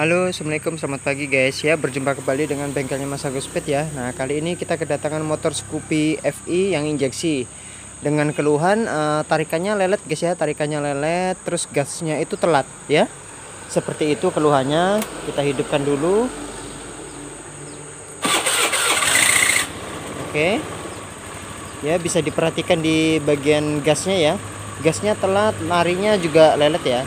Halo, assalamualaikum, selamat pagi guys ya. Berjumpa kembali dengan bengkelnya Mas Agus Pet ya. Nah, kali ini kita kedatangan motor Scoopy FI yang injeksi dengan keluhan tarikannya lelet guys ya. Tarikannya lelet, terus gasnya itu telat ya. Seperti itu keluhannya. Kita hidupkan dulu. Oke ya, bisa diperhatikan di bagian gasnya ya. Gasnya telat, larinya juga lelet ya.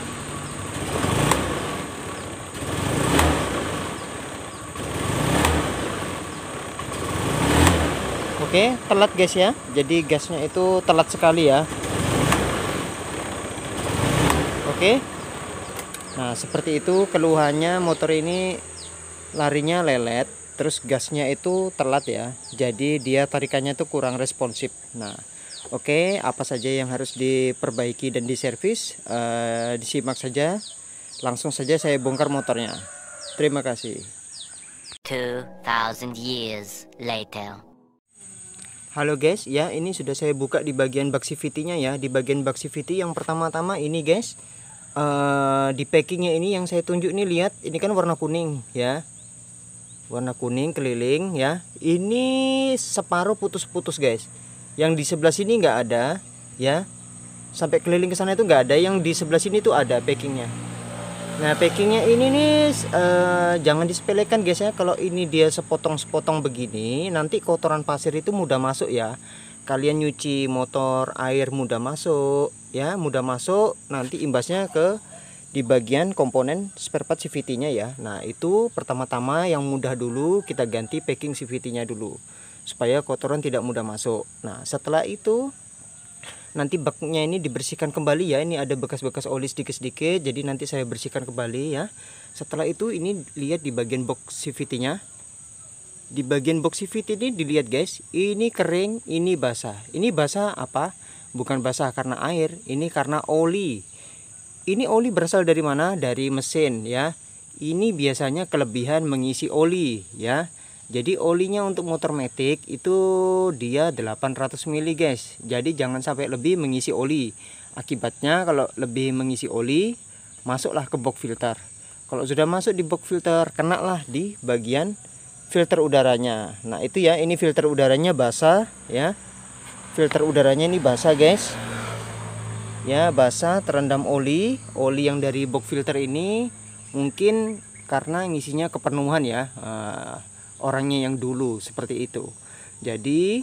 Oke, telat guys ya. Jadi gasnya itu telat sekali ya. Oke. Nah, seperti itu keluhannya, motor ini larinya lelet, terus gasnya itu telat ya. Jadi dia tarikannya itu kurang responsif. Nah, oke, apa saja yang harus diperbaiki dan diservis? Disimak saja. Langsung saja saya bongkar motornya. Terima kasih. 2000 years later. Halo guys, ya ini sudah saya buka di bagian box CVT-nya ya. Di bagian box CVT yang pertama-tama ini guys, di packingnya ini yang saya tunjuk ini, lihat ini kan warna kuning ya, warna kuning keliling ya. Ini separuh putus-putus guys. Yang di sebelah sini nggak ada ya, sampai keliling ke sana itu nggak ada. Yang di sebelah sini tuh ada packingnya. Nah, packingnya ini nih jangan disepelekan guys ya. Kalau ini dia sepotong-sepotong begini, nanti kotoran pasir itu mudah masuk ya. Kalian nyuci motor, air mudah masuk ya, mudah masuk. Nanti imbasnya ke di bagian komponen spare part CVT-nya ya. Nah, itu pertama-tama yang mudah dulu kita ganti packing CVT-nya dulu supaya kotoran tidak mudah masuk. Nah, setelah itu nanti baknya ini dibersihkan kembali ya. Ini ada bekas-bekas oli sedikit-sedikit, jadi nanti saya bersihkan kembali ya. Setelah itu ini lihat di bagian box CVT-nya. Di bagian box CVT ini dilihat guys, ini kering, ini basah. Ini basah apa? Bukan basah karena air, ini karena oli. Ini oli berasal dari mana? Dari mesin ya. Ini biasanya kelebihan mengisi oli ya. Jadi olinya untuk motor matic itu dia 800 ml guys. Jadi jangan sampai lebih mengisi oli. Akibatnya kalau lebih mengisi oli, masuklah ke box filter. Kalau sudah masuk di box filter, kenalah di bagian filter udaranya. Nah, itu ya, ini filter udaranya basah ya. Filter udaranya ini basah guys. Ya, basah, terendam oli. Oli yang dari box filter ini mungkin karena ngisinya kepenuhan ya. Orangnya yang dulu seperti itu. Jadi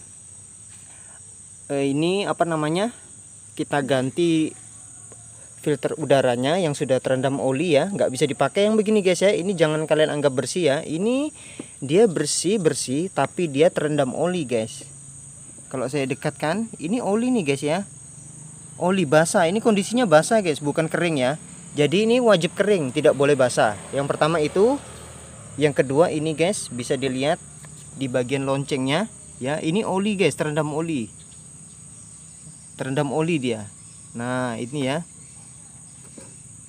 ini apa namanya, kita ganti filter udaranya yang sudah terendam oli ya. Nggak bisa dipakai yang begini guys ya. Ini jangan kalian anggap bersih ya. Ini dia bersih tapi dia terendam oli guys. Kalau saya dekatkan, ini oli nih guys ya, oli basah. Ini kondisinya basah guys, bukan kering ya. Jadi ini wajib kering, tidak boleh basah. Yang pertama itu. Yang kedua ini guys, bisa dilihat di bagian loncengnya ya. Ini oli guys, terendam oli. Terendam oli dia. Nah, ini ya.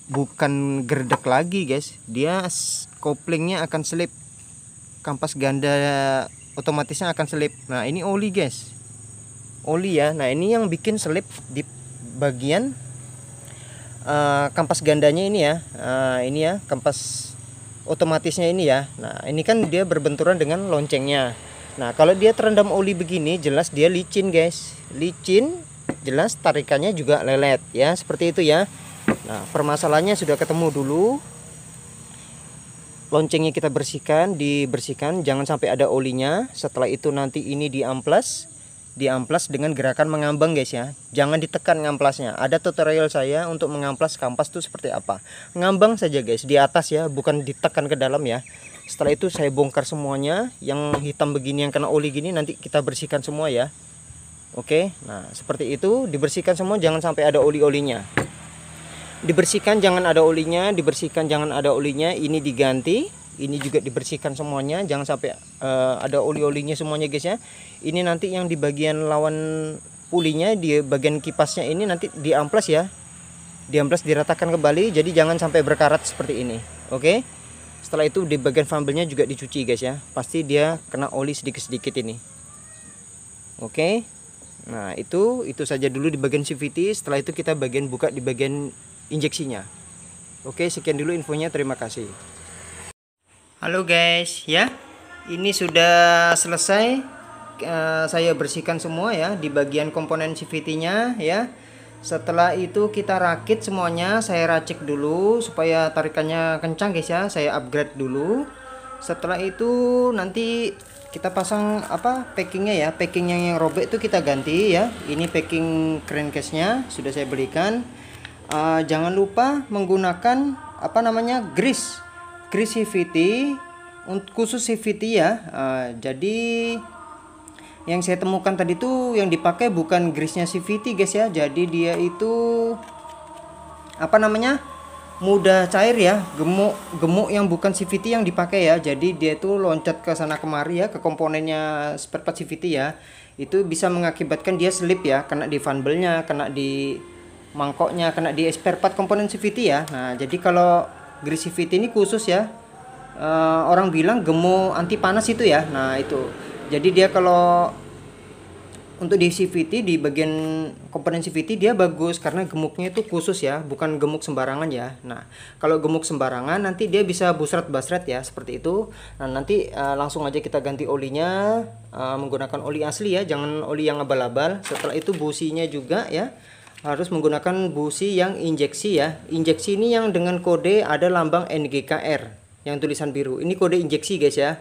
Bukan gerdek lagi guys. Dia koplingnya akan selip. Kampas ganda otomatisnya akan selip. Nah, ini oli guys. Oli ya. Nah, ini yang bikin selip di bagian kampas gandanya ini ya. Ini ya, kampas otomatisnya ini ya. Nah, ini kan dia berbenturan dengan loncengnya. Nah, kalau dia terendam oli begini, jelas dia licin guys. Licin, jelas tarikannya juga lelet ya, seperti itu ya. Nah, permasalahannya sudah ketemu dulu. Loncengnya kita bersihkan, dibersihkan, jangan sampai ada olinya. Setelah itu nanti ini diamplas dengan gerakan mengambang guys ya. Jangan ditekan ngamplasnya. Ada tutorial saya untuk mengamplas kampas tuh seperti apa. Ngambang saja guys di atas ya, bukan ditekan ke dalam ya. Setelah itu saya bongkar semuanya. Yang hitam begini, yang kena oli gini, nanti kita bersihkan semua ya. Oke, nah seperti itu. Dibersihkan semua, jangan sampai ada oli-olinya. Dibersihkan jangan ada olinya, dibersihkan jangan ada olinya. Ini diganti. Ini juga dibersihkan semuanya, jangan sampai ada oli-olinya semuanya guys ya. Ini nanti yang di bagian lawan pulinya, di bagian kipasnya ini nanti diamplas ya. Diamplas, diratakan kembali, jadi jangan sampai berkarat seperti ini. Oke. Setelah itu di bagian fumble-nya juga dicuci guys ya. Pasti dia kena oli sedikit-sedikit ini. Oke. Nah, itu saja dulu di bagian CVT. Setelah itu kita bagian buka di bagian injeksinya. Oke, sekian dulu infonya, terima kasih. Halo guys, ya. Ini sudah selesai. Saya bersihkan semua ya di bagian komponen CVT-nya ya. Setelah itu kita rakit semuanya. Saya racik dulu supaya tarikannya kencang guys ya. Saya upgrade dulu. Setelah itu nanti kita pasang packingnya ya. Packingnya yang robek itu kita ganti ya. Ini packing crankcase-nya sudah saya belikan. Jangan lupa menggunakan grease CVT untuk khusus CVT ya. Jadi yang saya temukan tadi tuh yang dipakai bukan grease-nya CVT guys ya. Jadi dia itu mudah cair ya, gemuk yang bukan CVT yang dipakai ya. Jadi dia itu loncat ke sana kemari ya, ke komponennya spare part CVT ya. Itu bisa mengakibatkan dia slip ya, kena di fan belt-nya, kena di mangkoknya, kena di spare part komponen CVT ya. Nah, jadi kalau grease CVT ini khusus ya, orang bilang gemuk anti panas itu ya. Nah itu, jadi dia kalau untuk di CVT, di bagian komponen CVT dia bagus karena gemuknya itu khusus ya, bukan gemuk sembarangan ya. Nah kalau gemuk sembarangan nanti dia bisa busret-basret ya, seperti itu. Nah nanti langsung aja kita ganti olinya, menggunakan oli asli ya, jangan oli yang abal-abal. Setelah itu businya juga ya, harus menggunakan busi yang injeksi ya. Injeksi ini yang dengan kode ada lambang NGKR yang tulisan biru. Ini kode injeksi guys ya.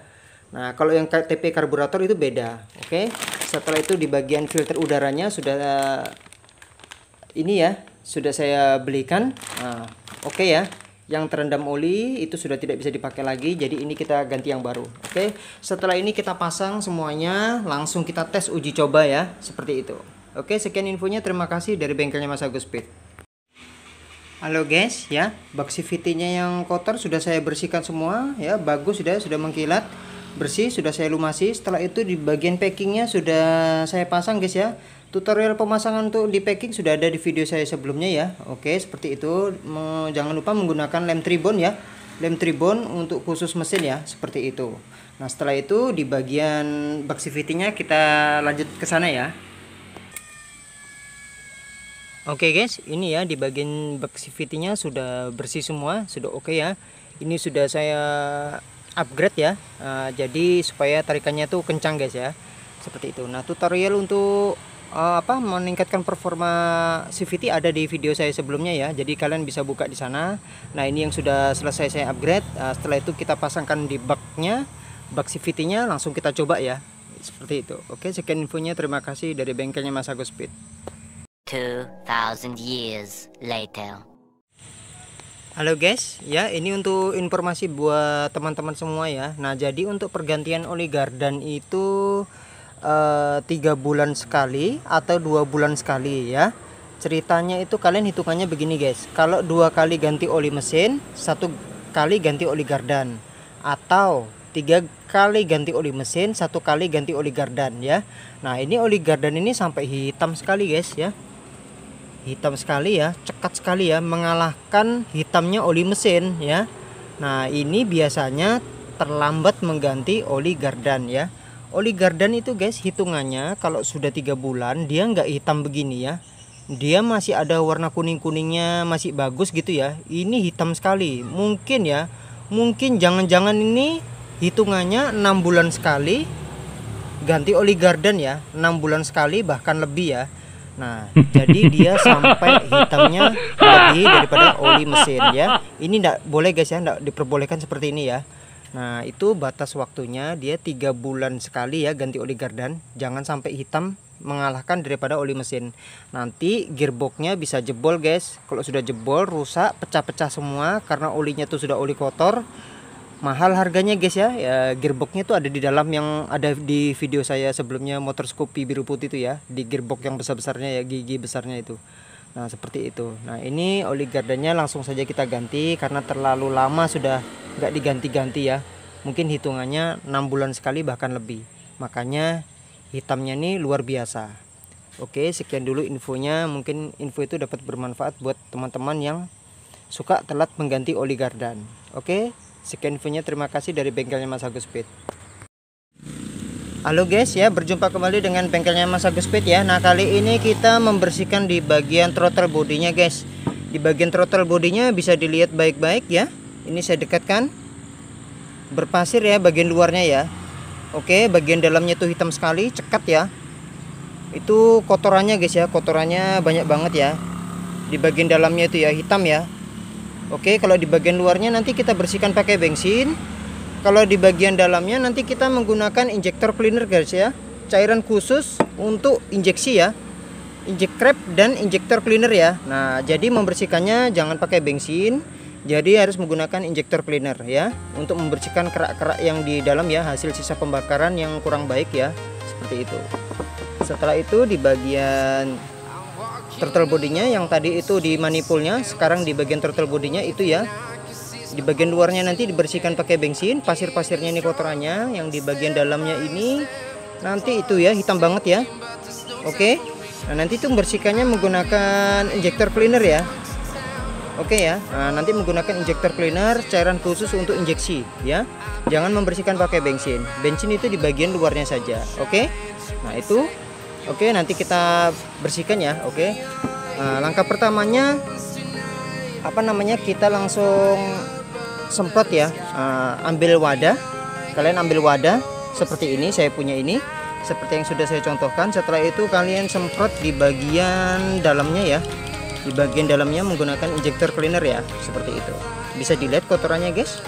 Nah kalau yang TP karburator itu beda. Oke. Setelah itu di bagian filter udaranya sudah ini ya, sudah saya belikan. Nah, oke ya. Yang terendam oli itu sudah tidak bisa dipakai lagi. Jadi ini kita ganti yang baru. Oke. Setelah ini kita pasang semuanya, langsung kita tes uji coba ya, seperti itu. Oke, sekian infonya. Terima kasih dari bengkelnya Mas Agus Speed. Halo guys ya, bak CVT-nya yang kotor sudah saya bersihkan semua ya, bagus sudah mengkilat, bersih, sudah saya lumasi. Setelah itu di bagian packingnya sudah saya pasang guys ya. Tutorial pemasangan untuk di packing sudah ada di video saya sebelumnya ya. Oke, seperti itu. Jangan lupa menggunakan lem tribon ya, lem tribon untuk khusus mesin ya, seperti itu. Nah setelah itu di bagian bak CVT-nya kita lanjut ke sana ya. Oke guys, ini ya di bagian bak CVT-nya sudah bersih semua, sudah oke ya. Ini sudah saya upgrade ya, jadi supaya tarikannya tuh kencang guys ya, seperti itu. Nah tutorial untuk meningkatkan performa CVT ada di video saya sebelumnya ya, jadi kalian bisa buka di sana. Nah ini yang sudah selesai saya upgrade. Setelah itu kita pasangkan di baknya, bak CVT-nya, langsung kita coba ya, seperti itu. Oke, sekian infonya. Terima kasih dari bengkelnya Mas Agus Speed. 2000 years later. Halo guys, ya ini untuk informasi buat teman-teman semua ya. Nah jadi untuk pergantian oli gardan itu 3 bulan sekali atau 2 bulan sekali ya. Ceritanya itu kalian hitungannya begini guys. Kalau 2 kali ganti oli mesin, 1 kali ganti oli gardan, atau 3 kali ganti oli mesin, 1 kali ganti oli gardan ya. Nah ini oli gardan ini sampai hitam sekali guys ya, hitam sekali ya, cekat sekali ya, mengalahkan hitamnya oli mesin ya. Nah ini biasanya terlambat mengganti oli gardan ya. Oli gardan itu guys hitungannya kalau sudah 3 bulan dia nggak hitam begini ya, dia masih ada warna kuning-kuningnya, masih bagus gitu ya. Ini hitam sekali, mungkin ya, mungkin jangan-jangan ini hitungannya 6 bulan sekali ganti oli gardan ya, 6 bulan sekali bahkan lebih ya. Nah jadi dia sampai hitamnya lebih daripada oli mesin ya. Ini enggak boleh guys ya, enggak diperbolehkan seperti ini ya. Nah itu batas waktunya dia 3 bulan sekali ya ganti oli gardan. Jangan sampai hitam mengalahkan daripada oli mesin. Nanti gearboxnya bisa jebol guys. Kalau sudah jebol, rusak, pecah-pecah semua karena olinya tuh sudah oli kotor. Mahal harganya guys ya. Gearboxnya tuh ada di dalam, yang ada di video saya sebelumnya, motor Scoopy biru putih itu ya, di gearbox yang besar-besarnya ya, gigi besarnya itu. Nah seperti itu. Nah ini oli gardannya langsung saja kita ganti karena terlalu lama sudah nggak diganti-ganti ya. Mungkin hitungannya 6 bulan sekali bahkan lebih, makanya hitamnya ini luar biasa. Oke, sekian dulu infonya. Mungkin info itu dapat bermanfaat buat teman-teman yang suka telat mengganti oli gardan. Oke, sekian infonya. Terima kasih dari bengkelnya Mas Agus Speed. Halo guys ya, berjumpa kembali dengan bengkelnya Mas Agus Speed ya. Nah kali ini kita membersihkan di bagian throttle bodinya guys. Di bagian throttle bodinya bisa dilihat baik-baik ya. Ini saya dekatkan. berpasir ya bagian luarnya ya. Oke, bagian dalamnya tuh hitam sekali, cekat ya. Itu kotorannya guys ya, kotorannya banyak banget ya. Di bagian dalamnya itu ya hitam ya. Oke, kalau di bagian luarnya nanti kita bersihkan pakai bensin. Kalau di bagian dalamnya nanti kita menggunakan injector cleaner guys ya. Cairan khusus untuk injeksi ya. Inject crab dan injector cleaner ya. Nah, jadi membersihkannya jangan pakai bensin. Jadi harus menggunakan injector cleaner ya, untuk membersihkan kerak-kerak yang di dalam ya, hasil sisa pembakaran yang kurang baik ya. Seperti itu. Setelah itu di bagian turtle bodinya yang tadi itu di manifoldnya, sekarang di bagian turtle bodinya itu ya. Di bagian luarnya nanti dibersihkan pakai bensin, pasir-pasirnya ini kotorannya, yang di bagian dalamnya ini nanti itu ya hitam banget ya. Oke. Nah, nanti itu membersihkannya menggunakan injector cleaner ya. Oke ya. Nah, nanti menggunakan injector cleaner, cairan khusus untuk injeksi ya. Jangan membersihkan pakai bensin. Bensin itu di bagian luarnya saja. Oke. Nah, itu oke, nanti kita bersihkan ya. Oke. Nah, langkah pertamanya apa namanya? Kita langsung semprot ya. Ambil wadah. Kalian ambil wadah seperti ini, saya punya ini. Seperti yang sudah saya contohkan. Setelah itu kalian semprot di bagian dalamnya ya. Di bagian dalamnya menggunakan injector cleaner ya, seperti itu. Bisa dilihat kotorannya guys.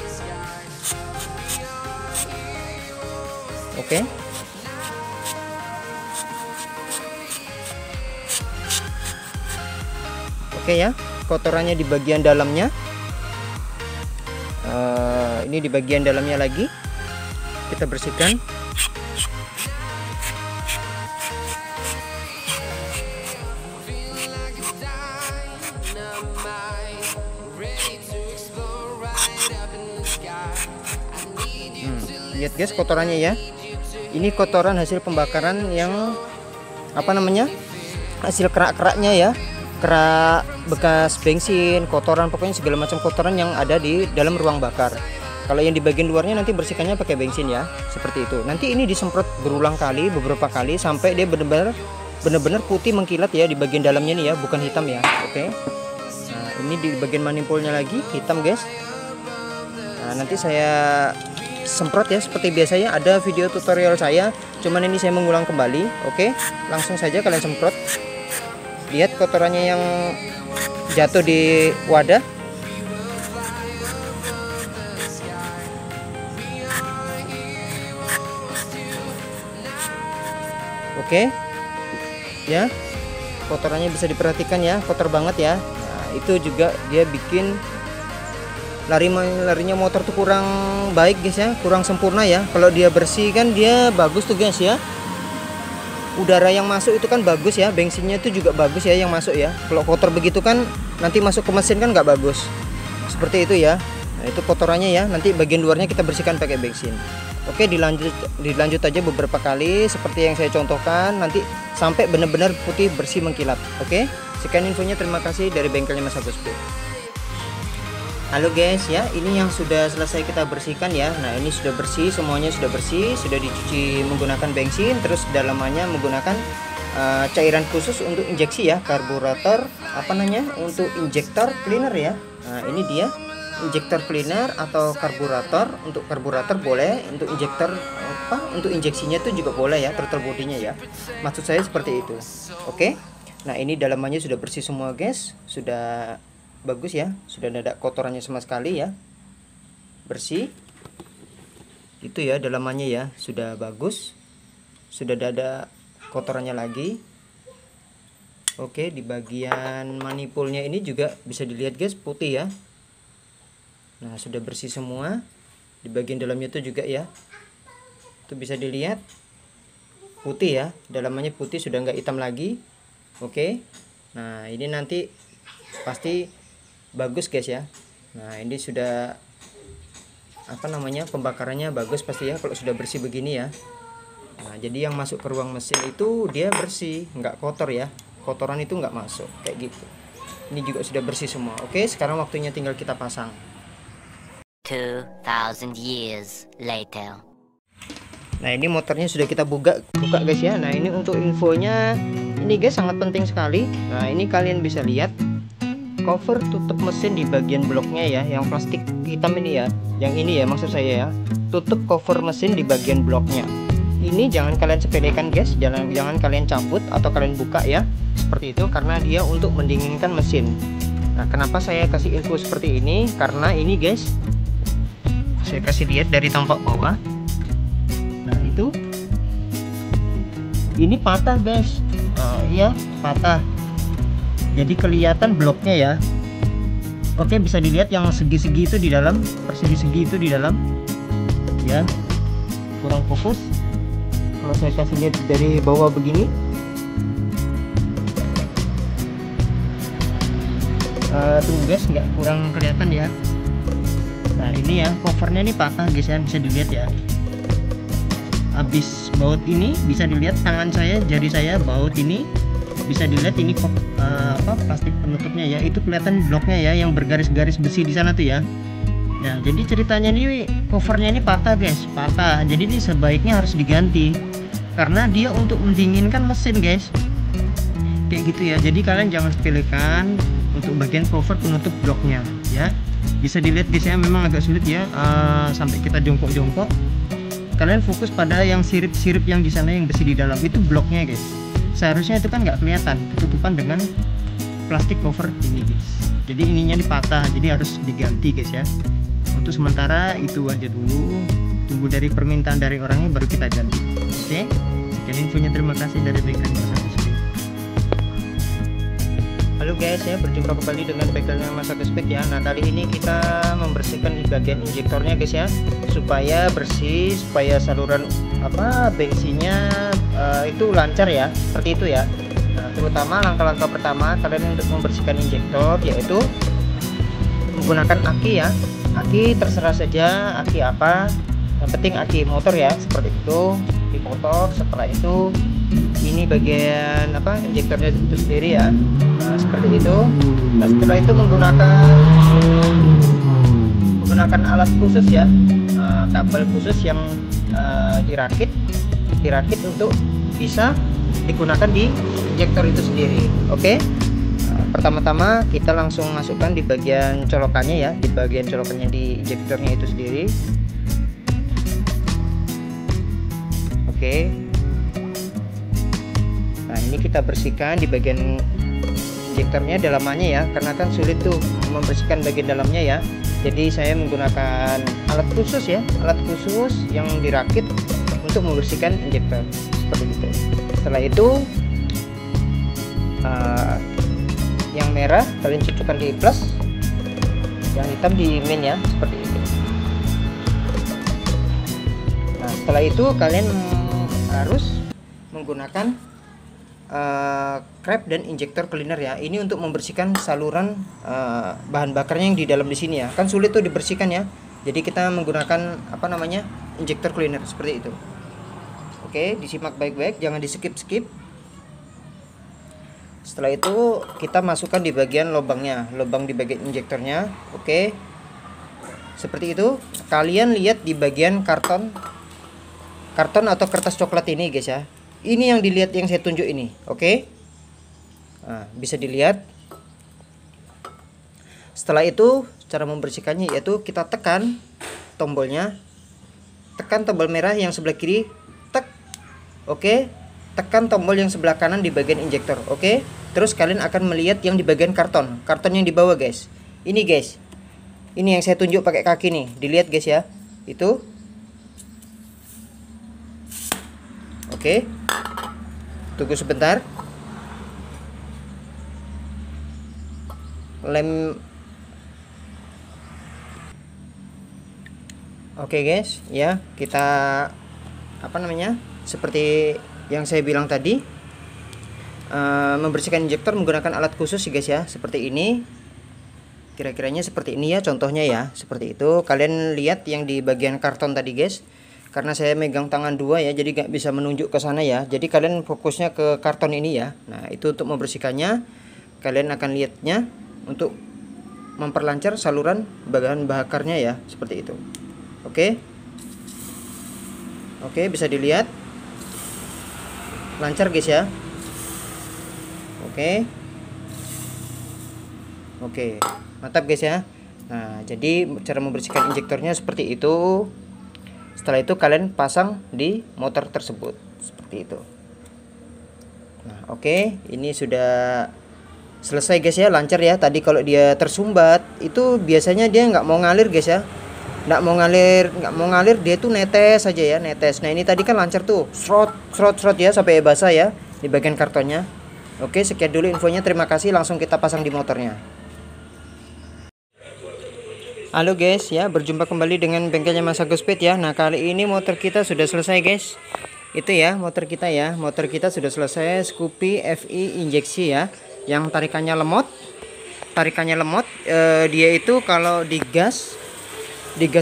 Oke. Oke ya, kotorannya di bagian dalamnya. Ini di bagian dalamnya lagi. Kita bersihkan. Lihat guys kotorannya ya. Ini kotoran hasil pembakaran yang apa namanya? Hasil kerak-keraknya ya. Kerak bekas bensin, kotoran, pokoknya segala macam kotoran yang ada di dalam ruang bakar. Kalau yang di bagian luarnya nanti bersihkannya pakai bensin ya. Seperti itu. Nanti ini disemprot berulang kali, beberapa kali sampai dia benar-benar putih mengkilat ya di bagian dalamnya nih ya, bukan hitam ya. Oke. Nah, ini di bagian manifoldnya lagi hitam guys. Nah, nanti saya semprot ya seperti biasa ya, ada video tutorial saya, cuman ini saya mengulang kembali. Oke, langsung saja kalian semprot. Lihat kotorannya yang jatuh di wadah. Oke ya, kotorannya bisa diperhatikan ya, kotor banget ya. Nah, itu juga dia bikin larinya motor tuh kurang baik guys ya, kurang sempurna ya. Kalau dia bersih kan dia bagus tuh guys ya, udara yang masuk itu kan bagus ya, bensinnya itu juga bagus ya yang masuk ya. Kalau kotor begitu kan nanti masuk ke mesin kan nggak bagus, seperti itu ya. Nah, itu kotorannya ya, nanti bagian luarnya kita bersihkan pakai bensin. Oke, dilanjut aja beberapa kali seperti yang saya contohkan, nanti sampai benar-benar putih bersih mengkilat. Oke, sekian infonya, terima kasih dari bengkelnya Mas Agus Bro. Halo guys ya, ini yang sudah selesai kita bersihkan ya. Nah, ini sudah bersih, semuanya sudah bersih, sudah dicuci menggunakan bensin, terus dalamannya menggunakan cairan khusus untuk injeksi ya, karburator apa namanya, untuk injektor cleaner ya. Nah, ini dia injektor cleaner atau karburator. Untuk karburator boleh, untuk injektor apa, untuk injeksinya itu juga boleh ya, turtle bodinya ya. Maksud saya seperti itu. Oke. Nah, ini dalamannya sudah bersih semua guys, sudah bagus ya, sudah tidak ada kotorannya sama sekali ya, bersih itu ya, dalamannya ya sudah bagus, sudah tidak ada kotorannya lagi. Oke, di bagian manifoldnya ini juga bisa dilihat guys, putih ya. Nah, sudah bersih semua. Di bagian dalamnya itu juga ya, itu bisa dilihat putih ya, dalamannya putih, sudah nggak hitam lagi. Oke. Nah, ini nanti pasti bagus guys ya. Nah, ini sudah apa namanya, pembakarannya bagus pasti ya kalau sudah bersih begini ya. Nah, jadi yang masuk ke ruang mesin itu dia bersih, nggak kotor ya, kotoran itu nggak masuk kayak gitu. Ini juga sudah bersih semua. Oke, sekarang waktunya tinggal kita pasang. 2000 years later. Nah, ini motornya sudah kita buka guys ya. Nah, ini untuk infonya, ini guys sangat penting sekali. Nah, ini kalian bisa lihat cover tutup mesin di bagian bloknya ya, yang plastik hitam ini ya, yang ini ya maksud saya ya, tutup cover mesin di bagian bloknya. Ini jangan kalian sepelekan guys, jangan kalian cabut atau kalian buka ya, seperti itu, karena dia untuk mendinginkan mesin. Nah, kenapa saya kasih info seperti ini? Karena ini guys, saya kasih lihat dari tampak bawah. Nah itu, ini patah guys, iya patah. Jadi kelihatan bloknya ya. Oke, bisa dilihat yang segi-segi itu di dalam, persegi-segi itu di dalam. Ya, kurang fokus. Kalau saya kasih lihat dari bawah begini, tunggu guys, nggak kurang kelihatan ya. Nah ini ya, covernya ini patah guys ya, bisa dilihat ya. Habis baut ini bisa dilihat tangan saya, jari saya, baut ini bisa dilihat ini plastik penutupnya ya, itu kelihatan bloknya ya yang bergaris-garis besi di sana tuh ya. Nah jadi ceritanya ini covernya ini patah guys, patah. Jadi ini sebaiknya harus diganti karena dia untuk mendinginkan mesin guys, kayak gitu ya. Jadi kalian jangan sepelekan untuk bagian cover penutup bloknya ya. Bisa dilihat guys ya, memang agak sulit ya, sampai kita jongkok-jongkok. Kalian fokus pada yang sirip-sirip yang di sana, yang besi di dalam itu bloknya guys. Seharusnya itu kan nggak kelihatan, ketutupan dengan plastik cover ini guys. Jadi ininya dipatah, jadi harus diganti guys ya. Untuk sementara itu aja dulu, tunggu dari permintaan dari orangnya baru kita ganti. Oke, sekian infonya, terima kasih dari Background Mas. Halo guys ya, berjumpa kembali dengan bengkelnya Mas Spek ya. Nah kali ini kita membersihkan di bagian injektornya guys ya, supaya bersih, supaya saluran bensinnya itu lancar ya, seperti itu ya. Nah, terutama langkah-langkah pertama kalian untuk membersihkan injektor yaitu menggunakan aki ya. Aki terserah saja, aki apa, yang penting aki motor ya, seperti itu. Di motor, setelah itu ini bagian injektornya itu sendiri ya. Nah, seperti itu. Nah, setelah itu menggunakan alat khusus ya, kabel khusus yang dirakit untuk bisa digunakan di injektor itu sendiri. Oke. Pertama-tama kita langsung masukkan di bagian colokannya ya, di bagian colokannya di injektornya itu sendiri. Oke. Nah ini kita bersihkan di bagian injektornya dalamannya ya, karena kan sulit tuh membersihkan bagian dalamnya ya. Jadi saya menggunakan alat khusus ya, alat khusus yang dirakit untuk membersihkan injektor seperti itu. Setelah itu yang merah kalian cocokkan di plus, yang hitam di min ya, seperti itu. Nah setelah itu kalian harus menggunakan crab dan injektor cleaner ya. Ini untuk membersihkan saluran bahan bakarnya yang di dalam di sini ya. Kan sulit tuh dibersihkan ya. Jadi kita menggunakan injektor cleaner seperti itu. Oke, disimak baik-baik, jangan di skip-skip. Setelah itu kita masukkan di bagian lubangnya, lubang di bagian injektornya. Oke, seperti itu. Kalian lihat di bagian karton atau kertas coklat ini guys ya. Ini yang dilihat, yang saya tunjuk ini. Oke. Nah, bisa dilihat. Setelah itu cara membersihkannya yaitu kita tekan tombolnya, tekan tombol merah yang sebelah kiri, tek. Oke, tekan tombol yang sebelah kanan di bagian injektor. Oke, terus kalian akan melihat yang di bagian karton yang di bawah guys. Ini guys, ini yang saya tunjuk pakai kaki nih, dilihat guys ya, itu. Oke, tunggu sebentar. Oke guys ya, kita seperti yang saya bilang tadi, membersihkan injektor menggunakan alat khusus guys ya, seperti ini. Kira-kiranya seperti ini ya, contohnya ya, seperti itu. Kalian lihat yang di bagian karton tadi guys, karena saya megang tangan dua ya, jadi nggak bisa menunjuk ke sana ya. Jadi kalian fokusnya ke karton ini ya. Nah itu untuk membersihkannya, kalian akan lihatnya untuk memperlancar saluran bahan bakarnya ya, seperti itu. Oke, bisa dilihat lancar guys ya. Oke, Oke, mantap guys ya. Nah, jadi cara membersihkan injektornya seperti itu. Setelah itu kalian pasang di motor tersebut seperti itu. Nah, oke, ini sudah selesai guys ya, lancar ya. Tadi kalau dia tersumbat itu biasanya dia nggak mau ngalir guys ya, nggak mau ngalir, dia tuh netes saja ya, netes. Nah, ini tadi kan lancar tuh, srot ya sampai basah ya di bagian kartonnya. Oke, sekian dulu infonya, terima kasih. Langsung kita pasang di motornya. Halo guys ya, berjumpa kembali dengan bengkelnya Mas Agus Speed ya. Nah, kali ini motor kita sudah selesai guys. Itu ya motor kita ya, motor kita sudah selesai Scoopy FI injeksi ya, yang tarikannya lemot. Dia itu kalau digas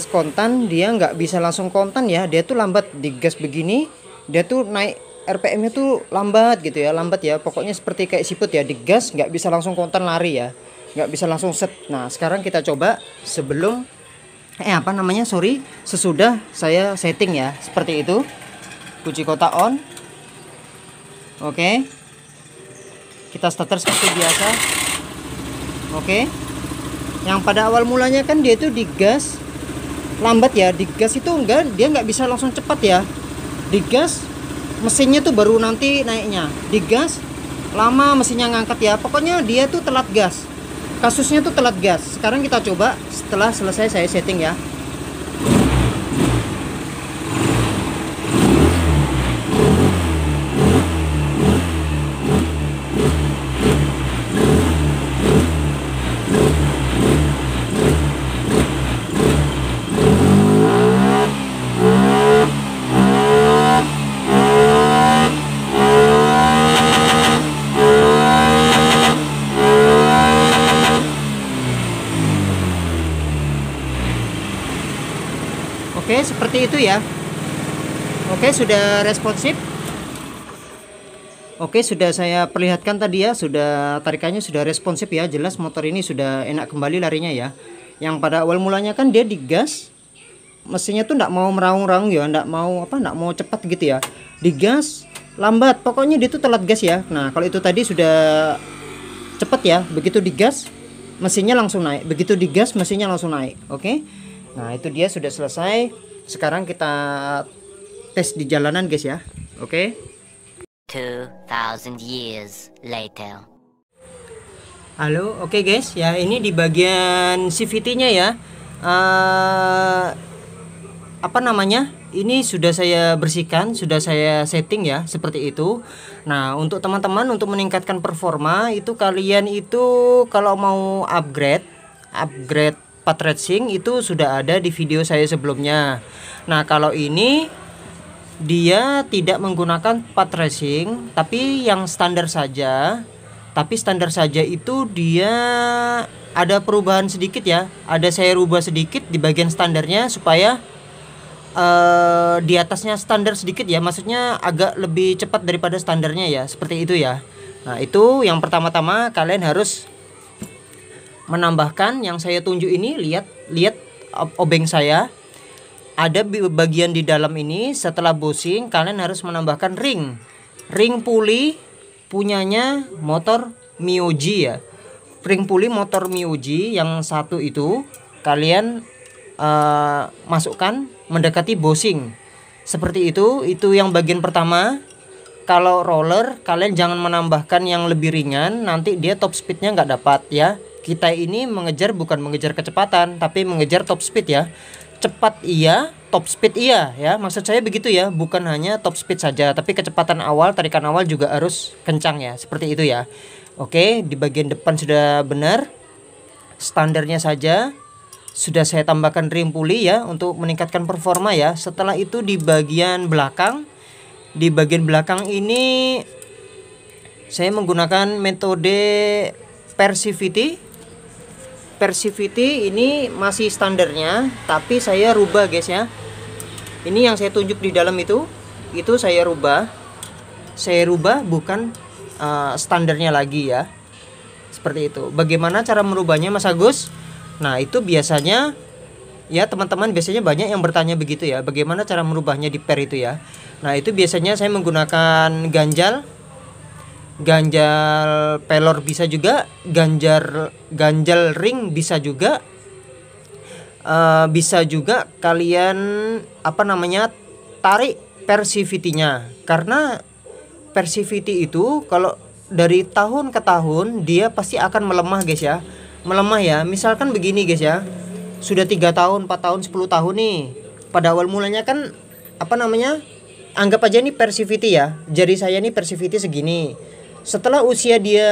kontan dia nggak bisa langsung kontan ya, dia tuh lambat. Digas begini dia tuh naik RPM-nya tuh lambat gitu ya, lambat ya. Pokoknya seperti kayak siput ya, digas nggak bisa langsung kontan lari ya, nggak bisa langsung set. Nah, sekarang kita coba sesudah saya setting ya, seperti itu. Kunci kotak on. Oke, kita starter seperti biasa. Oke, yang pada awal mulanya kan dia itu digas lambat ya, digas itu dia nggak bisa langsung cepat ya. Digas mesinnya tuh baru nanti naiknya, digas lama mesinnya ngangkat ya. Pokoknya dia tuh telat gas, kasusnya tuh telat gas. Sekarang kita coba setelah selesai saya setting ya. Oke, seperti itu ya. Oke, sudah responsif. Oke, sudah saya perlihatkan tadi ya, sudah tarikannya sudah responsif ya. Jelas motor ini sudah enak kembali larinya ya. Yang pada awal mulanya kan dia digas, mesinnya tuh nggak mau meraung-raung ya, nggak mau cepat gitu ya. Digas lambat, pokoknya dia tuh telat gas ya. Nah, kalau itu tadi sudah cepat ya, begitu digas mesinnya langsung naik, begitu digas mesinnya langsung naik. Oke. Nah, itu dia sudah selesai. Sekarang kita tes di jalanan guys ya. Oke. 2000 years later. Halo, oke guys. Ya, ini di bagian CVT-nya ya. Ini sudah saya bersihkan, sudah saya setting ya, seperti itu. Nah, untuk teman-teman untuk meningkatkan performa itu kalian itu kalau mau upgrade part racing itu sudah ada di video saya sebelumnya. Nah, kalau ini dia tidak menggunakan part racing tapi yang standar saja. Tapi standar saja itu dia ada perubahan sedikit ya. Ada saya rubah sedikit di bagian standarnya supaya di atasnya standar sedikit ya. Maksudnya agak lebih cepat daripada standarnya ya. Seperti itu ya. Nah, itu yang pertama-tama kalian harus menambahkan yang saya tunjuk ini. Lihat obeng saya ada bagian di dalam ini. Setelah bushing kalian harus menambahkan ring puli punyanya motor Myoji ya. Ring puli motor Myoji yang satu itu kalian masukkan mendekati bushing seperti itu yang bagian pertama. Kalau roller kalian jangan menambahkan yang lebih ringan, nanti dia top speednya nggak dapat ya. Kita ini bukan mengejar kecepatan, tapi mengejar top speed ya. Cepat iya, top speed iya ya. Maksud saya begitu ya, bukan hanya top speed saja, tapi kecepatan awal, tarikan awal juga harus kencang ya. Seperti itu ya. Oke, di bagian depan sudah benar. Standarnya saja sudah saya tambahkan rim puli ya untuk meningkatkan performa ya. Setelah itu di bagian belakang ini saya menggunakan metode Persivity ini masih standarnya, tapi saya rubah guys ya. Ini yang saya tunjuk di dalam itu saya rubah bukan standarnya lagi ya. Seperti itu. Bagaimana cara merubahnya Mas Agus? Nah, itu biasanya ya teman-teman biasanya banyak yang bertanya begitu ya. Bagaimana cara merubahnya di per itu ya? Nah, itu biasanya saya menggunakan ganjal ganjal pelor bisa juga, ganjal ring bisa juga. Bisa juga kalian tarik persivity-nya, karena persivity itu kalau dari tahun ke tahun dia pasti akan melemah guys ya. Melemah ya. Misalkan begini guys ya. Sudah 3 tahun, 4 tahun, 10 tahun nih. Pada awal mulanya kan anggap aja nih persivity ya. Jari saya nih persivity segini. Setelah usia dia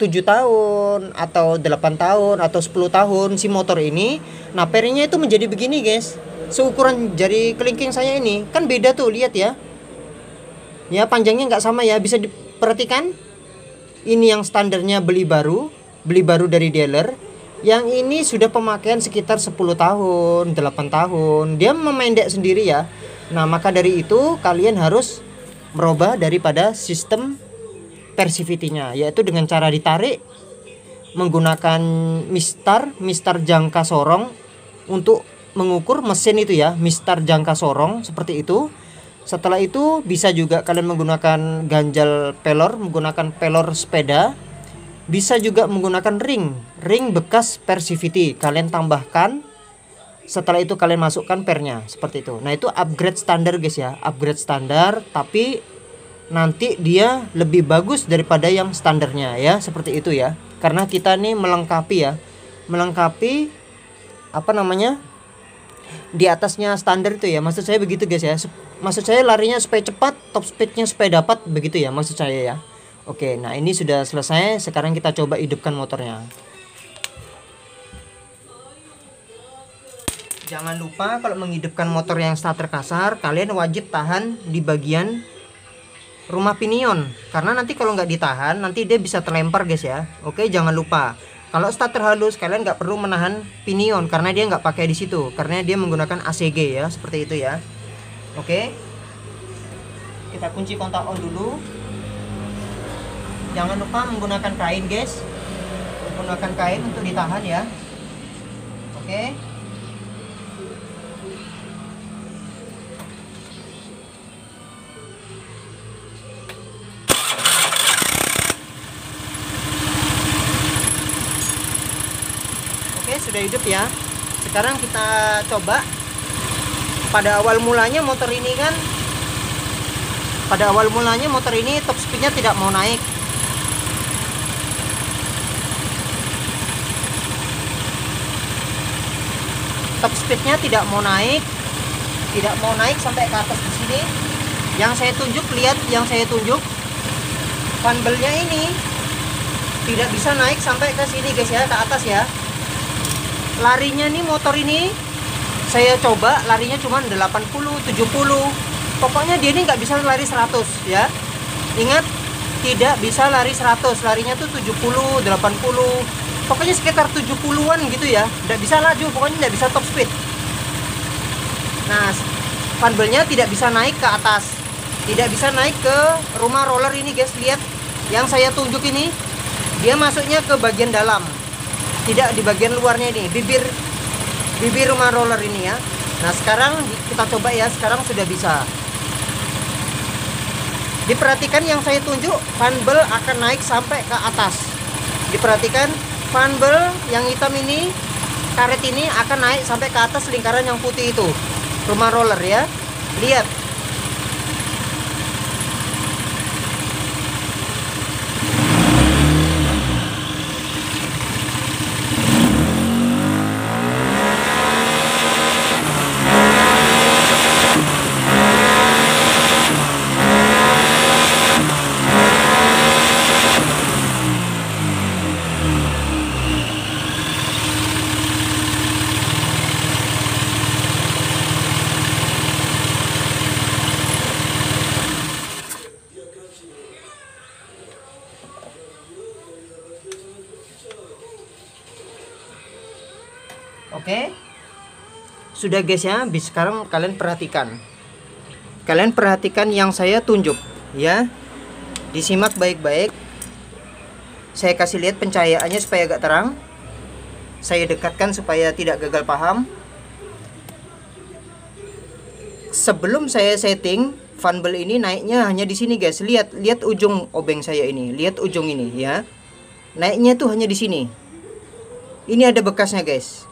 7 tahun atau 8 tahun atau 10 tahun si motor ini, nah pernya itu menjadi begini guys. Seukuran jari kelingking saya ini kan beda tuh, lihat ya. Ya panjangnya nggak sama ya, bisa diperhatikan. Ini yang standarnya beli baru dari dealer. Yang ini sudah pemakaian sekitar 10 tahun, 8 tahun. Dia memendek sendiri ya. Nah, maka dari itu kalian harus merubah daripada sistem persivity-nya, yaitu dengan cara ditarik menggunakan mistar jangka sorong untuk mengukur mesin itu ya, mistar jangka sorong seperti itu. Setelah itu bisa juga kalian menggunakan ganjal pelor, menggunakan pelor sepeda. Bisa juga menggunakan ring bekas persivity. Kalian tambahkan. Setelah itu kalian masukkan pernya seperti itu. Nah, itu upgrade standar guys ya, upgrade standar, tapi nanti dia lebih bagus daripada yang standarnya ya, seperti itu ya. Karena kita nih melengkapi di atasnya standar itu ya. Maksud saya begitu guys ya. Maksud saya larinya supaya cepat, top speednya supaya dapat, begitu ya maksud saya ya. Oke, nah ini sudah selesai. Sekarang kita coba hidupkan motornya. Jangan lupa kalau menghidupkan motor yang starter kasar, kalian wajib tahan di bagian rumah pinion. Karena nanti kalau nggak ditahan, nanti dia bisa terlempar guys ya. Oke, jangan lupa. Kalau starter halus, kalian nggak perlu menahan pinion karena dia nggak pakai di situ. Karena dia menggunakan ACG ya, seperti itu ya. Oke, kita kunci kontak on dulu. Jangan lupa menggunakan kain guys, menggunakan kain untuk ditahan ya. Oke. Oke, sudah hidup ya. Sekarang kita coba. Pada awal mulanya motor ini top speednya tidak mau naik. Top speednya tidak mau naik sampai ke atas di sini. Yang saya tunjuk, lihat yang saya tunjuk, fan belnya ini tidak bisa naik sampai ke sini guys ya, ke atas ya. Larinya nih motor ini saya coba larinya cuma 80, 70. Pokoknya dia ini nggak bisa lari 100 ya. Ingat, tidak bisa lari 100. Larinya tuh 70, 80. Pokoknya sekitar 70-an gitu ya. Nggak bisa laju, pokoknya nggak bisa top speed. Nah, funbelnya tidak bisa naik ke atas. Tidak bisa naik ke rumah roller ini guys. Lihat yang saya tunjuk ini. Dia masuknya ke bagian dalam. Tidak di bagian luarnya ini. Bibir rumah roller ini ya. Nah, sekarang kita coba ya. Sekarang sudah bisa. Diperhatikan yang saya tunjuk, funbel akan naik sampai ke atas. Diperhatikan funbel yang hitam ini, karet ini akan naik sampai ke atas lingkaran yang putih itu. Rumah roller ya. Lihat. Oke. Sudah guys ya. Sekarang kalian perhatikan. Kalian perhatikan yang saya tunjuk ya. Disimak baik-baik. Saya kasih lihat pencahayaannya supaya agak terang. Saya dekatkan supaya tidak gagal paham. Sebelum saya setting, fan belt ini naiknya hanya di sini guys. Lihat ujung obeng saya ini, lihat ujung ini ya. Naiknya tuh hanya di sini. Ini ada bekasnya guys.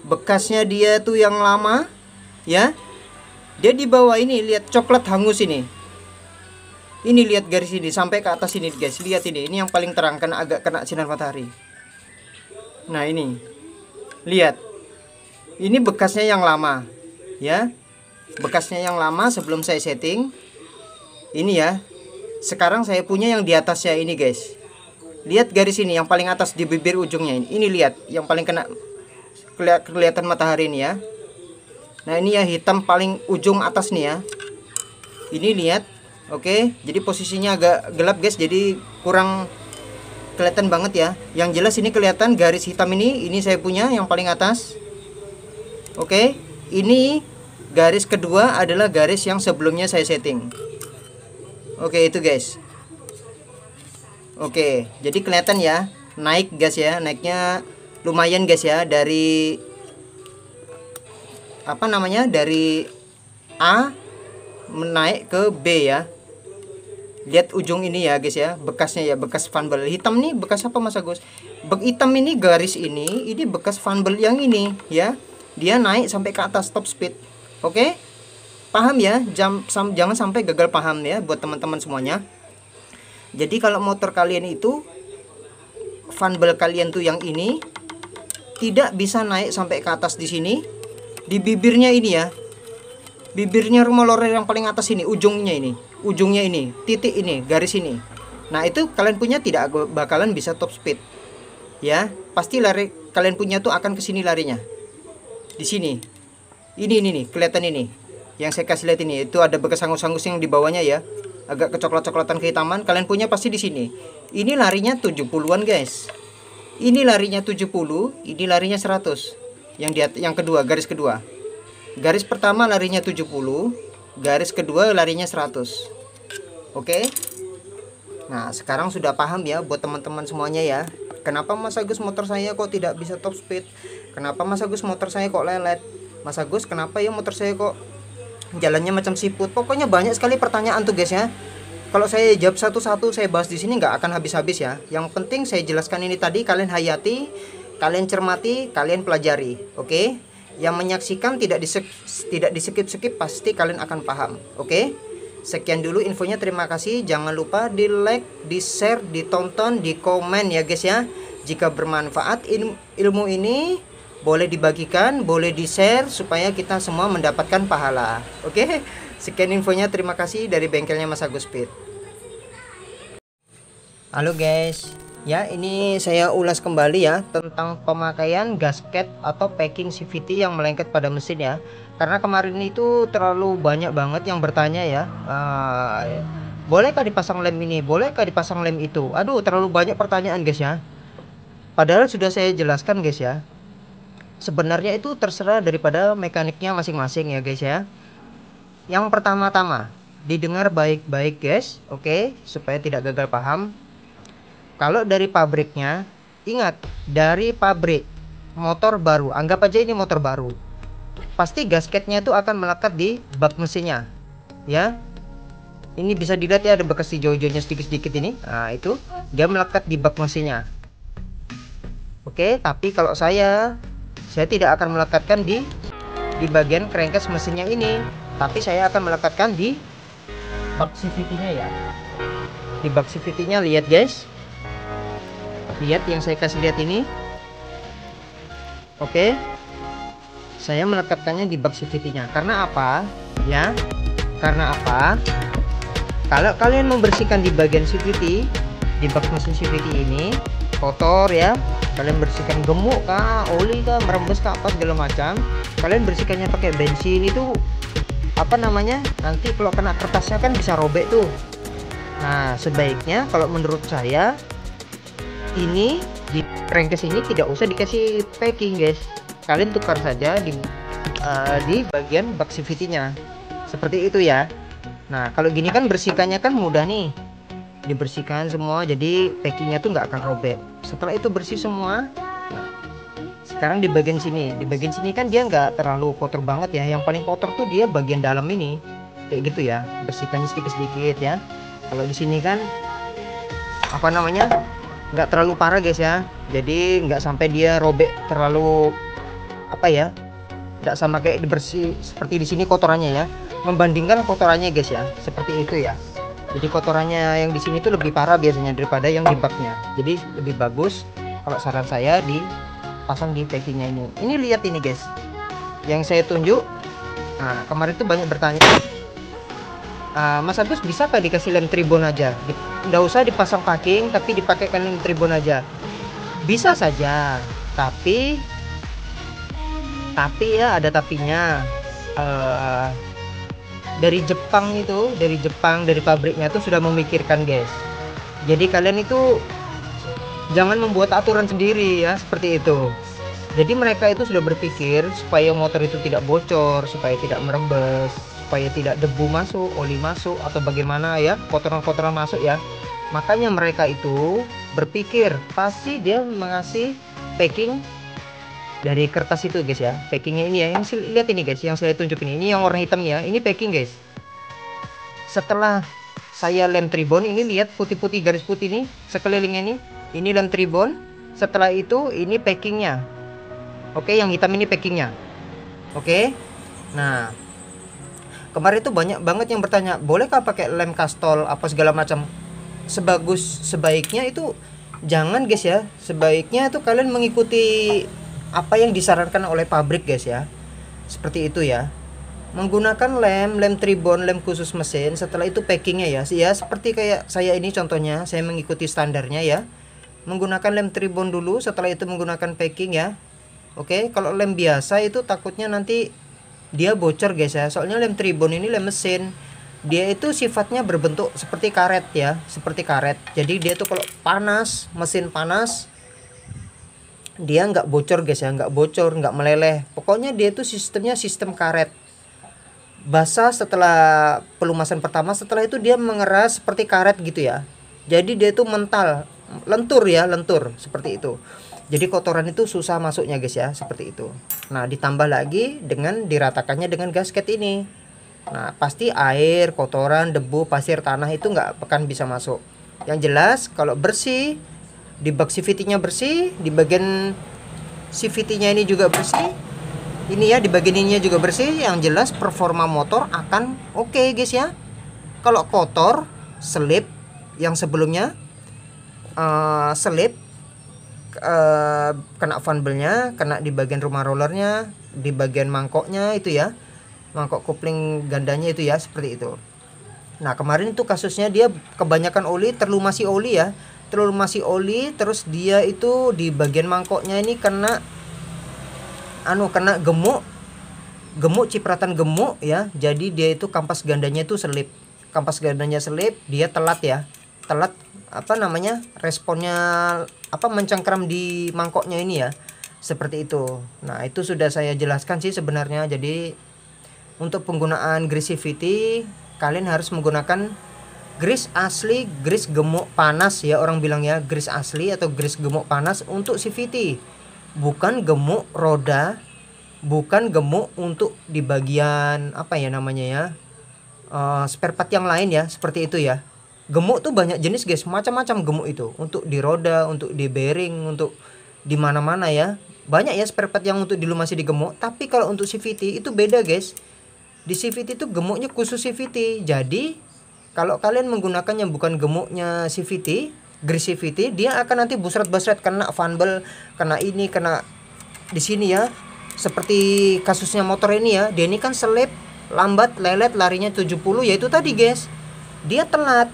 Bekasnya dia tuh yang lama ya. Dia di bawah ini, lihat coklat hangus ini. Ini lihat garis ini sampai ke atas ini guys. Lihat ini yang paling terang karena agak kena sinar matahari. Nah ini, lihat. Ini bekasnya yang lama ya. Bekasnya yang lama sebelum saya setting. Ini ya. Sekarang saya punya yang di atasnya ini guys. Lihat garis ini yang paling atas di bibir ujungnya ini. Ini lihat yang paling kena kelihatan matahari ini ya. Nah ini ya hitam paling ujung atas nih ya. Ini lihat. Oke, jadi posisinya agak gelap guys, jadi kurang kelihatan banget ya. Yang jelas ini kelihatan garis hitam ini saya punya yang paling atas. Oke, ini garis kedua adalah garis yang sebelumnya saya setting. Oke, itu guys. Oke, jadi kelihatan ya, naik guys ya, naiknya lumayan guys ya, dari apa namanya, dari A menaik ke B ya. Lihat ujung ini ya guys ya, bekasnya ya, bekas fan belt hitam nih. Bekas apa Mas Agus? Hitam ini garis ini bekas fan belt yang ini ya. Dia naik sampai ke atas top speed. Oke, paham ya? Jangan sampai gagal paham ya buat teman-teman semuanya. Jadi kalau motor kalian itu fan belt kalian tuh yang ini tidak bisa naik sampai ke atas di sini, di bibirnya ini ya. Bibirnya rumah lorer yang paling atas ini, ujungnya ini, titik ini, garis ini. Nah itu kalian punya tidak bakalan bisa top speed ya. Pasti lari kalian punya tuh akan ke sini larinya. Di sini. Ini nih, kelihatan ini. Yang saya kasih lihat ini, itu ada bekas hangus-hangus yang di bawahnya ya. Agak kecoklat-coklatan kehitaman, kalian punya pasti di sini. Ini larinya 70-an guys. Ini larinya 70, ini larinya 100. Yang kedua, garis kedua. Garis pertama larinya 70, garis kedua larinya 100. Oke. Nah, sekarang sudah paham ya buat teman-teman semuanya ya. Kenapa Mas Agus motor saya kok tidak bisa top speed? Kenapa Mas Agus motor saya kok lelet? Mas Agus kenapa ya motor saya kok jalannya macam siput? Pokoknya banyak sekali pertanyaan tuh guys ya. Kalau saya jawab satu-satu, saya bahas di sini nggak akan habis-habis ya. Yang penting saya jelaskan ini tadi, kalian hayati, kalian cermati, kalian pelajari. Oke? Yang menyaksikan tidak di skip pasti kalian akan paham. Oke? Sekian dulu infonya, terima kasih. Jangan lupa di like, di share, ditonton, di komen ya guys ya. Jika bermanfaat ilmu ini boleh dibagikan, boleh di share supaya kita semua mendapatkan pahala. Oke? Sekian infonya, terima kasih dari bengkelnya Mas Agus Speed. Halo guys. Ya, ini saya ulas kembali ya tentang pemakaian gasket atau packing CVT yang melengket pada mesin ya. Karena kemarin itu terlalu banyak banget yang bertanya ya, bolehkah dipasang lem ini, bolehkah dipasang lem itu. Aduh, terlalu banyak pertanyaan guys ya. Padahal sudah saya jelaskan guys ya. Sebenarnya itu terserah daripada mekaniknya masing-masing ya guys ya. Yang pertama-tama, didengar baik-baik guys, oke, supaya tidak gagal paham. Kalau dari pabriknya, ingat, dari pabrik motor baru, anggap aja ini motor baru, pasti gasketnya itu akan melekat di bak mesinnya ya. Ini bisa dilihat ya, ada bekas hijau-hijaunya sedikit-sedikit ini. Nah itu dia melekat di bak mesinnya. Oke, tapi kalau saya tidak akan melekatkan di bagian crankcase mesinnya ini, tapi saya akan melekatkan di bak CVT-nya ya. Di bak CVT-nya, lihat guys. Lihat yang saya kasih lihat ini. Oke. Saya melekatkannya di bak CVT-nya. Karena apa? Ya. Karena apa? Kalau kalian membersihkan di bagian CVT, di bak mesin CVT ini kotor ya, kalian bersihkan gemuk kah, oli kah, merembes kah, apa segala macam, kalian bersihkannya pakai bensin, itu apa namanya, nanti kalau kena kertasnya kan bisa robek tuh. Nah, sebaiknya kalau menurut saya ini di crankcase ini tidak usah dikasih packing guys, kalian tukar saja di bagian bak CVT-nya seperti itu ya. Nah kalau gini kan bersihkannya kan mudah nih, dibersihkan semua, jadi packingnya tuh nggak akan robek. Setelah itu bersih semua, nah, sekarang di bagian sini kan dia nggak terlalu kotor banget ya, yang paling kotor tuh dia bagian dalam ini kayak gitu ya, bersihkannya sedikit-sedikit ya. Kalau di sini kan apa namanya, nggak terlalu parah guys ya, jadi nggak sampai dia robek terlalu apa ya, nggak sama kayak bersih seperti di sini kotorannya ya, membandingkan kotorannya guys ya, seperti itu ya. Jadi kotorannya yang di sini tuh lebih parah biasanya daripada yang di baknya, jadi lebih bagus kalau saran saya dipasang di packingnya ini. Ini lihat ini guys, yang saya tunjuk. Nah, kemarin tuh banyak bertanya, Mas Agus bisa nggak dikasih lem tribon aja, nggak usah dipasang packing tapi dipakaikan lem tribon aja? Bisa saja, tapi ya ada tapinya. Dari Jepang itu, dari pabriknya itu sudah memikirkan guys, jadi kalian itu jangan membuat aturan sendiri ya, seperti itu. Jadi mereka itu sudah berpikir supaya motor itu tidak bocor, supaya tidak merembes, supaya tidak debu masuk, oli masuk, atau bagaimana ya, kotoran-kotoran masuk ya. Makanya mereka itu berpikir pasti dia mengasih packing dari kertas itu guys ya. Packingnya ini ya, yang lihat ini guys, yang saya tunjukin ini yang warna hitam ya, ini packing guys. Setelah saya lem tribon, ini lihat putih-putih garis putih ini sekelilingnya ini lem tribon. Setelah itu ini packingnya. Oke, yang hitam ini packingnya. Oke, nah kemarin itu banyak banget yang bertanya, bolehkah pakai lem kastol apa segala macam. Sebaiknya itu jangan guys ya, sebaiknya itu kalian mengikuti apa yang disarankan oleh pabrik guys ya, seperti itu ya. Menggunakan lem tribon, lem khusus mesin. Setelah itu packingnya ya, seperti kayak saya ini contohnya, saya mengikuti standarnya ya, menggunakan lem tribon dulu, setelah itu menggunakan packing ya. Oke, kalau lem biasa itu takutnya nanti dia bocor guys ya, soalnya lem tribon ini lem mesin, dia itu sifatnya berbentuk seperti karet ya, seperti karet. Jadi dia tuh kalau panas, mesin panas, dia nggak bocor guys ya, nggak bocor, nggak meleleh. Pokoknya dia itu sistemnya sistem karet. Basah setelah pelumasan pertama, setelah itu dia mengeras seperti karet gitu ya. Jadi dia itu mental, lentur ya, lentur seperti itu. Jadi kotoran itu susah masuknya guys ya, seperti itu. Nah, ditambah lagi dengan diratakannya dengan gasket ini. Nah, pasti air, kotoran, debu, pasir, tanah itu nggak akan bisa masuk. Yang jelas kalau bersih, di bak CVT-nya bersih, di bagian CVT-nya ini juga bersih. Ini ya, di bagian ininya juga bersih. Yang jelas performa motor akan oke guys ya. Kalau kotor, selip yang sebelumnya selip, kena fanbelnya, kena di bagian rumah rollernya, di bagian mangkoknya itu ya, mangkok kopling gandanya itu ya, seperti itu. Nah, kemarin itu kasusnya dia kebanyakan oli, terlumasi oli ya, terlumasi oli. Terus dia itu di bagian mangkoknya ini kena gemuk cipratan gemuk ya. Jadi dia itu kampas gandanya itu selip, dia telat ya, apa namanya, responnya apa, mencengkram di mangkoknya ini ya, seperti itu. Nah, itu sudah saya jelaskan sih sebenarnya. Jadi untuk penggunaan grease CVT, kalian harus menggunakan grease asli, grease gemuk panas ya, orang bilang ya, grease asli atau grease gemuk panas untuk CVT, bukan gemuk roda, bukan gemuk untuk di bagian apa ya namanya ya, spare part yang lain ya, seperti itu ya. Gemuk tuh banyak jenis guys, macam-macam gemuk itu, untuk di roda, untuk di bearing, untuk di mana-mana ya. Banyak ya spare part yang untuk dilumasi di gemuk. Tapi kalau untuk CVT itu beda guys. Di CVT itu gemuknya khusus CVT. Jadi kalau kalian menggunakan yang bukan gemuknya CVT, grease CVT, dia akan nanti busret-busret, kena fanbel, kena ini, kena di sini ya. Seperti kasusnya motor ini ya, dia ini kan selip, lambat, lelet, larinya 70, yaitu tadi guys. Dia telat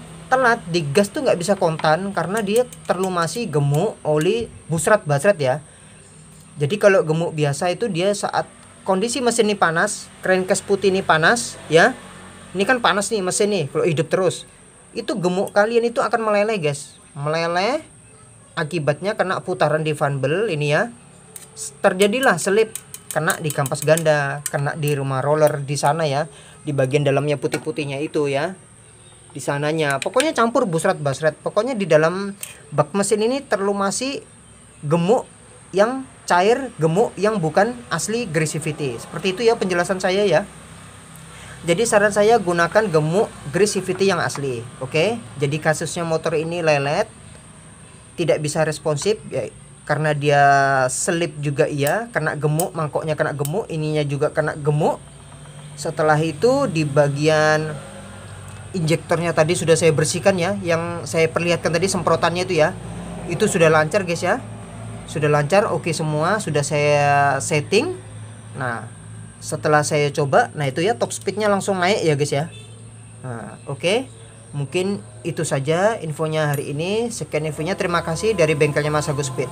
di gas tuh nggak bisa kontan karena dia terlumasi gemuk, oli, busret-basret ya. Jadi kalau gemuk biasa itu dia saat kondisi mesin ini panas, crankcase putih ini panas ya. Ini kan panas nih mesin nih, kalau hidup terus, itu gemuk kalian itu akan meleleh guys. Meleleh akibatnya kena putaran di fanbel ini ya. Terjadilah selip, kena di kampas ganda, kena di rumah roller di sana ya, di bagian dalamnya putih-putihnya itu ya, di sananya. Pokoknya campur busret-basret. Pokoknya di dalam bak mesin ini terlumasi gemuk yang cair, gemuk yang bukan asli grease CVT. Seperti itu ya penjelasan saya ya. Jadi saran saya gunakan gemuk grease CVT yang asli. Oke. Jadi kasusnya motor ini lelet, tidak bisa responsif ya, karena dia selip juga iya, kena gemuk, mangkoknya kena gemuk, ininya juga kena gemuk. Setelah itu di bagian injektornya tadi sudah saya bersihkan ya, yang saya perlihatkan tadi semprotannya itu ya. Itu sudah lancar guys ya. Sudah lancar, oke semua, sudah saya setting. Nah, setelah saya coba, nah itu ya top speednya langsung naik ya guys ya. Nah, oke. Mungkin itu saja infonya hari ini. Sekian infonya, terima kasih dari bengkelnya Mas Agus Speed.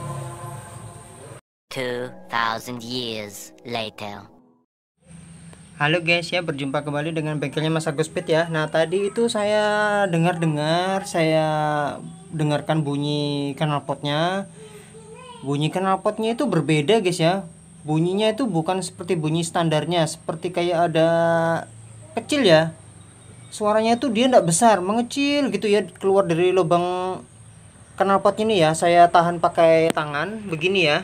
2,000 years later. Halo guys ya, berjumpa kembali dengan bengkelnya Mas Agus Speed ya. Nah tadi itu saya saya dengarkan bunyi knalpotnya. Bunyi knalpotnya itu berbeda guys ya. Bunyinya itu bukan seperti bunyi standarnya, seperti kayak ada kecil ya. Suaranya itu dia tidak besar, mengecil gitu ya, keluar dari lubang knalpotnya ini ya. Saya tahan pakai tangan begini ya.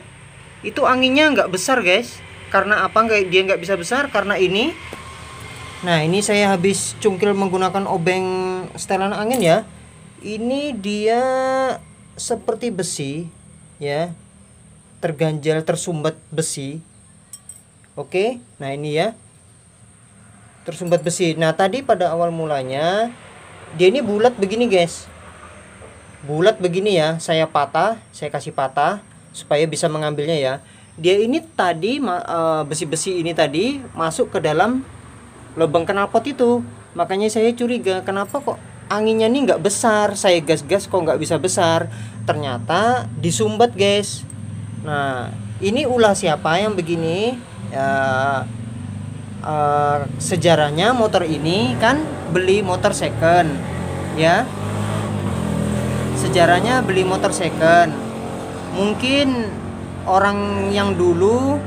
Itu anginnya nggak besar guys. Karena apa dia nggak bisa besar? Karena ini. Nah ini saya habis cungkil menggunakan obeng setelan angin ya. Ini dia seperti besi ya, terganjal tersumbat besi. Oke, nah ini ya, tersumbat besi. Nah tadi pada awal mulanya dia ini bulat begini guys, bulat begini ya. Saya kasih patah supaya bisa mengambilnya ya. Dia ini tadi besi-besi ini tadi masuk ke dalam lubang knalpot itu. Makanya saya curiga kenapa kok anginnya ini nggak besar. Saya gas-gas kok nggak bisa besar. Ternyata disumbat guys. Nah ini ulah siapa yang begini ya. Sejarahnya motor ini kan beli motor second ya. Sejarahnya beli motor second. Mungkin orang yang dulu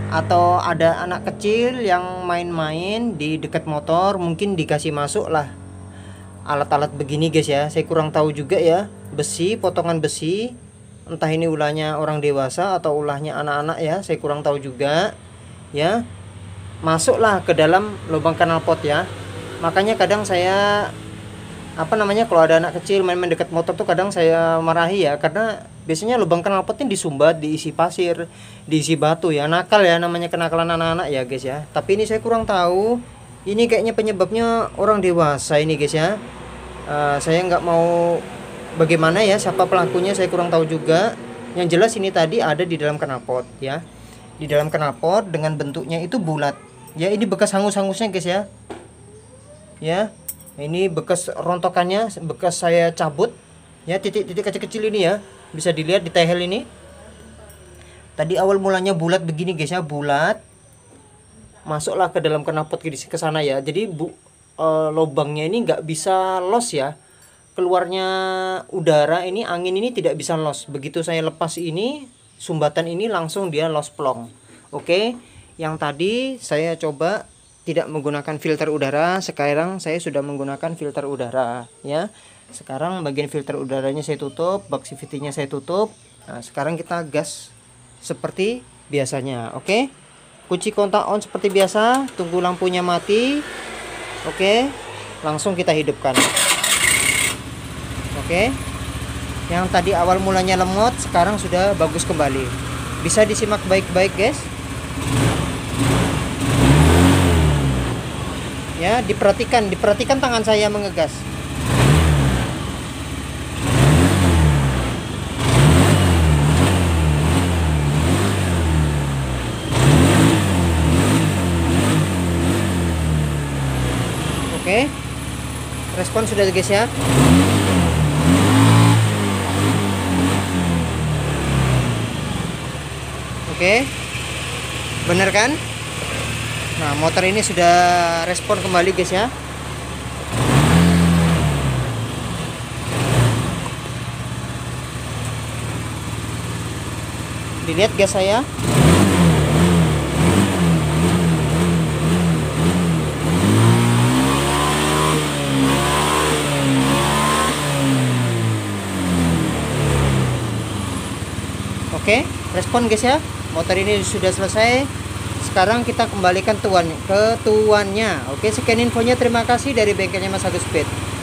atau ada anak kecil yang main-main di dekat motor, mungkin dikasih masuk lah alat-alat begini guys ya. Saya kurang tahu juga ya, besi, potongan besi, entah ini ulahnya orang dewasa atau ulahnya anak-anak ya, saya kurang tahu juga ya. Masuklah ke dalam lubang knalpot ya. Makanya kadang saya kalau ada anak kecil main-main dekat motor tuh kadang saya marahi ya, karena biasanya lubang knalpotnya disumbat, diisi pasir, diisi batu ya. Nakal ya, namanya kenakalan anak-anak ya guys ya. Tapi ini saya kurang tahu, ini kayaknya penyebabnya orang dewasa ini guys ya. Saya nggak mau bagaimana ya, siapa pelakunya saya kurang tahu juga. Yang jelas ini tadi ada di dalam knalpot ya, di dalam knalpot dengan bentuknya itu bulat ya. Ini bekas hangus-hangusnya guys ya. Ya, ini bekas rontokannya, bekas saya cabut ya, titik-titik kecil-kecil ini ya, bisa dilihat di tehel ini. Tadi awal mulanya bulat begini guys ya, bulat. Masuklah ke dalam knalpot ke sana ya. Jadi lubangnya ini nggak bisa los ya. Keluarnya udara ini, angin ini tidak bisa los. Begitu saya lepas ini, sumbatan ini langsung dia los plong. Oke, yang tadi saya coba tidak menggunakan filter udara, sekarang saya sudah menggunakan filter udara ya. Sekarang bagian filter udaranya saya tutup, bak CVT-nya saya tutup. Nah, sekarang kita gas seperti biasanya. Oke. Kunci kontak on seperti biasa, tunggu lampunya mati. Oke. Langsung kita hidupkan. Oke. Yang tadi awal mulanya lemot, sekarang sudah bagus kembali. Bisa disimak baik-baik, guys. Ya, diperhatikan tangan saya mengegas. Oke. Respon sudah guys ya. Oke. Bener kan? Nah, motor ini sudah respon kembali guys ya. Dilihat gas saya. Oke, respon guys ya. Motor ini sudah selesai. Sekarang kita kembalikan ke tuannya. Oke, sekian infonya, terima kasih dari bengkelnya Mas Agus Pet.